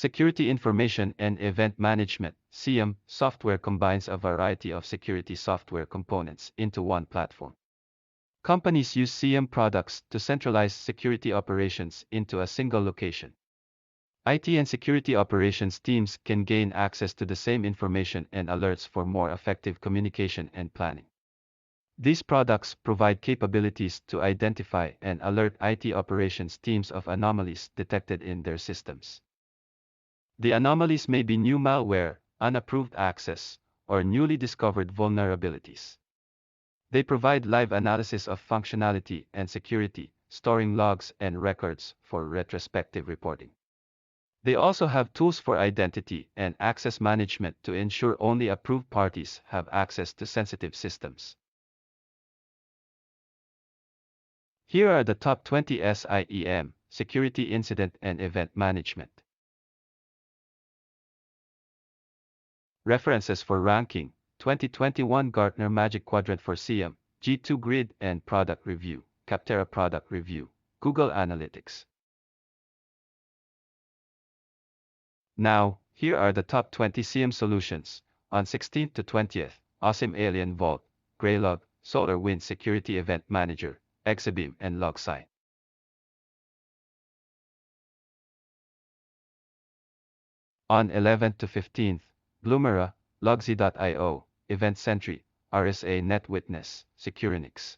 Security Information and Event Management (SIEM) software combines a variety of security software components into one platform. Companies use SIEM products to centralize security operations into a single location. IT and security operations teams can gain access to the same information and alerts for more effective communication and planning. These products provide capabilities to identify and alert IT operations teams of anomalies detected in their systems. The anomalies may be new malware, unapproved access, or newly discovered vulnerabilities. They provide live analysis of functionality and security, storing logs and records for retrospective reporting. They also have tools for identity and access management to ensure only approved parties have access to sensitive systems. Here are the top 20 SIEM, Security Incident and Event Management. References for ranking, 2021 Gartner Magic Quadrant for SIEM, G2 Grid and Product Review, Capterra Product Review, Google Analytics. Now, here are the top 20 SIEM solutions, on 16th to 20th, AWESOME Alien Vault, Greylog, SolarWinds Security Event Manager, Exabeam and LogSight. On 11th to 15th, Bloomera, Logsy.io, Event Sentry, RSA NetWitness, Securinix.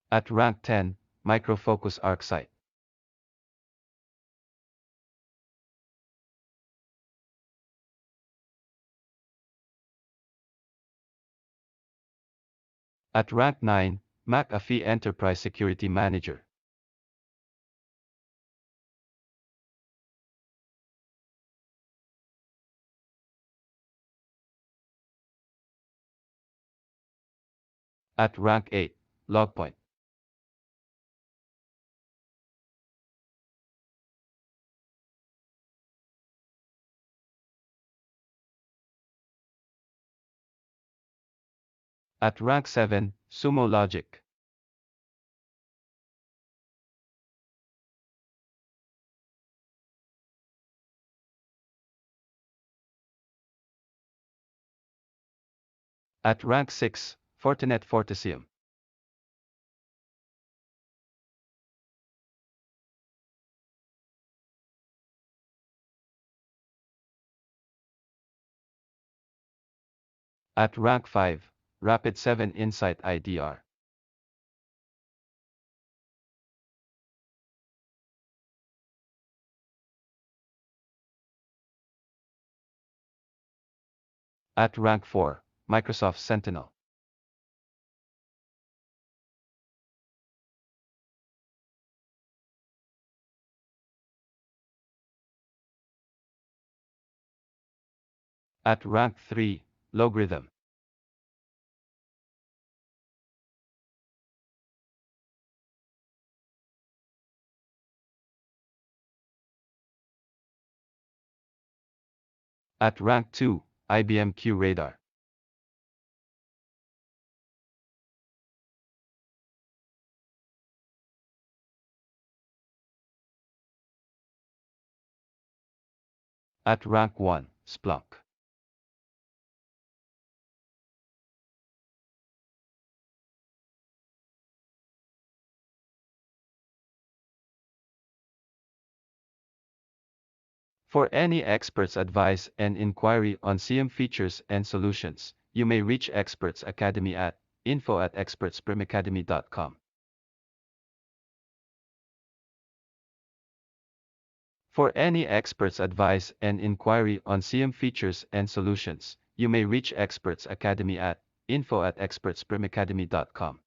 At rank 10, Micro Focus ARCSIGHT. At rank 9, Afee Enterprise Security Manager. At rank 8, LOGPOINT. At rank 7, SUMO Logic. At rank 6, FORTINET FORTISIEM. At rank 5, Rapid7 Insight IDR. At rank 4, Microsoft Sentinel. At rank 3, Logarithm. At rank 2, IBM QRadar. At rank 1, SPLUNK. For any expert's advice and inquiry on SIEM features and solutions, you may reach Experts Academy at info@expertsprimacademy.com. For any expert's advice and inquiry on SIEM features and solutions, you may reach Experts Academy at info@expertsprimacademy.com.